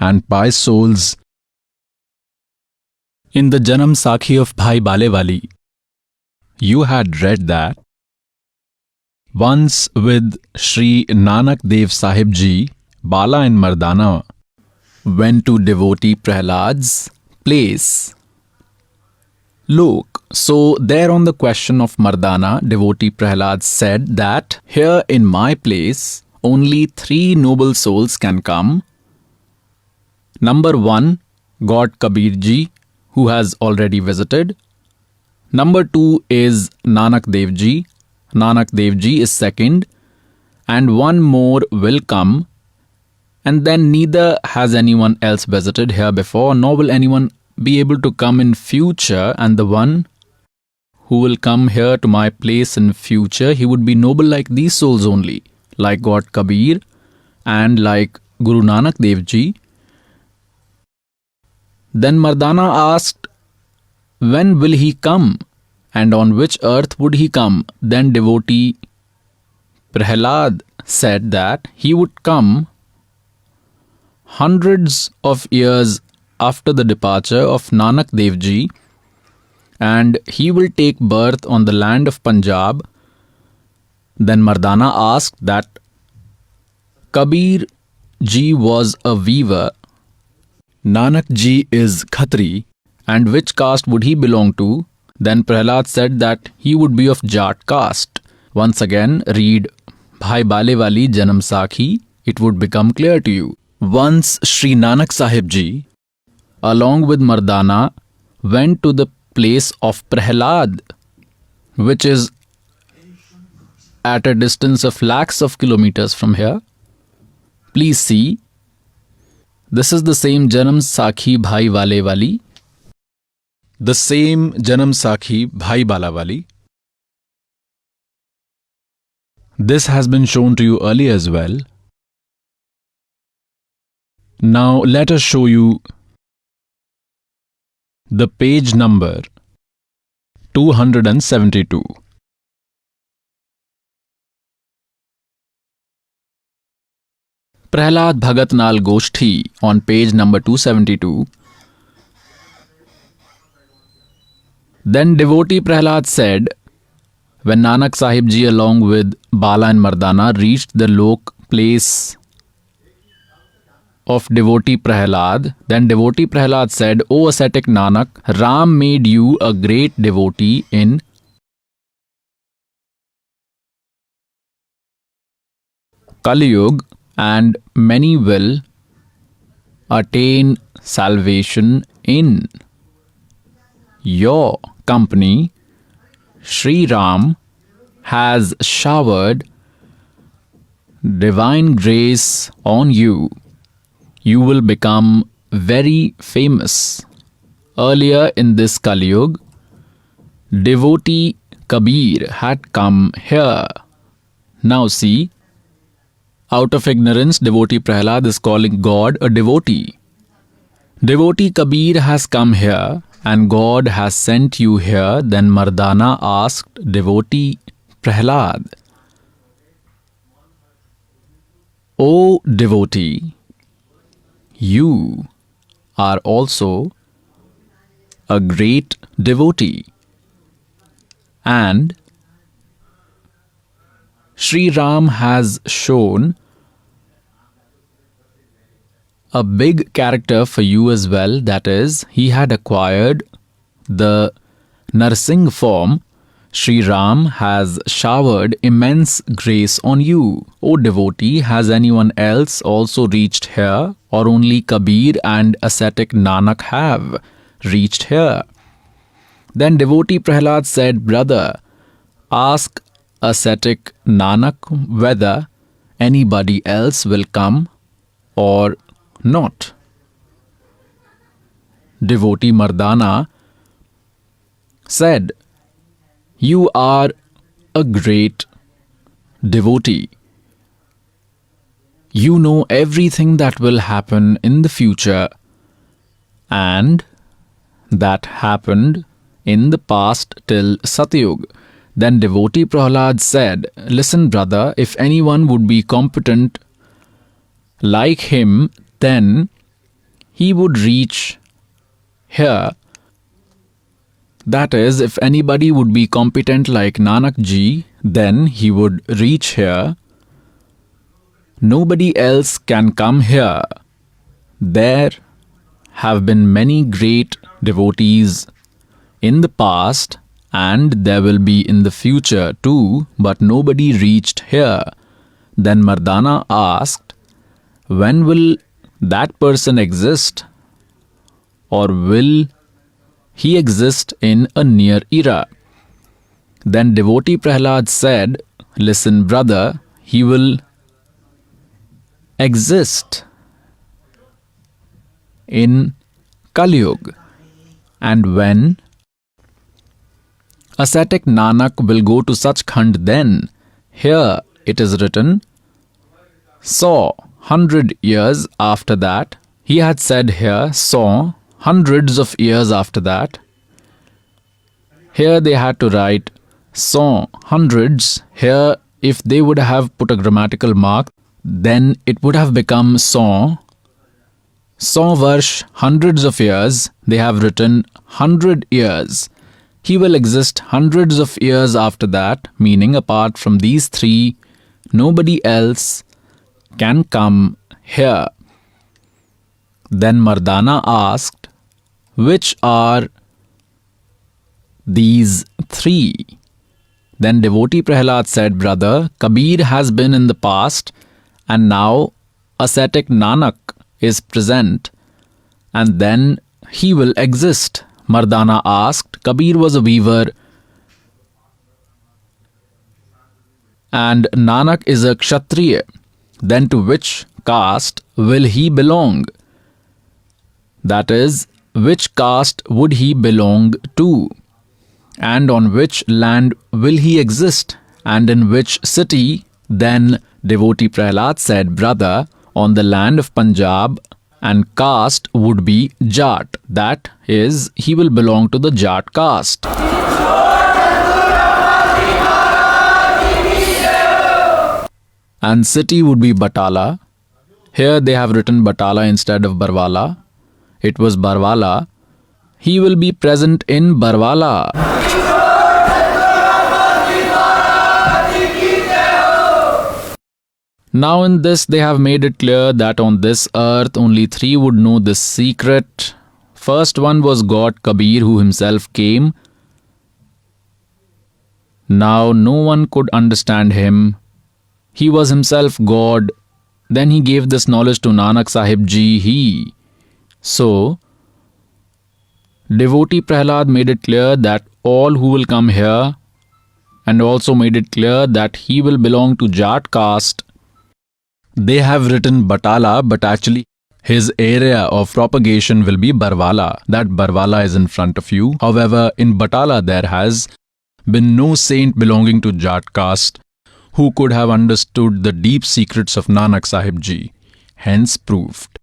and pious souls. In the Janam Sakhi of Bhai Balewali, You had read that once with Sri Nanak Dev Sahib Ji, Bala and Mardana went to devotee Prahlad's place. Look, so there on the question of Mardana, devotee Prahlad said that here in my place only 3 noble souls can come. Number 1, God Kabir Ji, who has already visited. Number 2 is Nanak Dev Ji. Nanak Dev Ji is second. And one more will come. And then neither has anyone else visited here before, nor will anyone be able to come in future, and the one who will come here to my place in future, he would be noble like these souls only, like God Kabir and like Guru Nanak Dev Ji. Then Mardana asked, when will he come and on which earth would he come? Then devotee Prahlad said that he would come hundreds of years after the departure of Nanak Dev Ji, and he will take birth on the land of Punjab. Then Mardana asked that Kabir Ji was a weaver, Nanak Ji is Khatri, and which caste would he belong to? Then Prahlad said that he would be of Jat caste. Once again, read Bhai Balewali Janam Sakhi, it would become clear to you. Once Sri Nanak Sahib Ji, along with Mardana, went to the place of Prahlad, which is at a distance of lakhs of kilometers from here. Please see, this is the same Janam Sakhi Bhai Balewali. The same Janam Sakhi Bhai Balewali. This has been shown to you earlier as well. Now let us show you the page number 272. Prahlad Bhagat Nal Goshti on page number 272. Then devotee Prahlad said, when Nanak Sahib Ji along with Bala and Mardana reached the Lok place of devotee Prahlad, then devotee Prahlad said, O ascetic Nanak, Ram made you a great devotee in Kali Yuga, and many will attain salvation in your company. Sri Ram has showered divine grace on you. You will become very famous. Earlier in this Kali Yuga, devotee Kabir had come here. Now see, out of ignorance, devotee Prahlad is calling God a devotee. Devotee Kabir has come here and God has sent you here. Then Mardana asked devotee Prahlad, O devotee, you are also a great devotee, and Sri Ram has shown a big character for you as well, that is, he had acquired the Narsingh form. Sri Ram has showered immense grace on you. O devotee, has anyone else also reached here, or only Kabir and ascetic Nanak have reached here? Then devotee Prahlad said, brother, ask ascetic Nanak whether anybody else will come or not. Devotee Mardana said, you are a great devotee. You know everything that will happen in the future and that happened in the past till Satyug. Then devotee Prahlad said, listen brother, if anyone would be competent like him, then he would reach here. That is, if anybody would be competent like Nanak ji, then he would reach here. Nobody else can come here. There have been many great devotees in the past, and there will be in the future too, but nobody reached here. Then Mardana asked, when will that person exist? Or will he exist in a near era? Then devotee Prahlad said, listen brother, he will exist in Kali Yuga. And when ascetic Nanak will go to Sachkhand, then here it is written, saw 100 years after that. He had said here, saw hundreds of years after that. Here they had to write saw hundreds. Here, if they would have put a grammatical mark, then it would have become saw. Saw varsh, hundreds of years. They have written 100 years. He will exist hundreds of years after that, meaning apart from these three, nobody else can come here. Then Mardana asked, which are these three? Then devotee Prahlad said, brother, Kabir has been in the past, and now ascetic Nanak is present, and then he will exist. Mardana asked, Kabir was a weaver, and Nanak is a Kshatriya. Then to which caste will he belong? That is, which caste would he belong to? And on which land will he exist? And in which city? Then devotee Prahlad said, brother, on the land of Punjab, and caste would be Jat. That is, he will belong to the Jat caste. And city would be Batala. Here they have written Batala instead of Barwala. It was Barwala. He will be present in Barwala. Now in this they have made it clear that on this earth only three would know this secret. First one was God Kabir, who himself came. Now no one could understand him. He was himself God. Then he gave this knowledge to Nanak Sahib Ji. So, devotee Prahlad made it clear that all who will come here, and also made it clear that he will belong to Jat caste. They have written Batala, but actually his area of propagation will be Barwala. That Barwala is in front of you. However, in Batala there has been no saint belonging to Jat caste who could have understood the deep secrets of Nanak Sahib Ji, hence proved.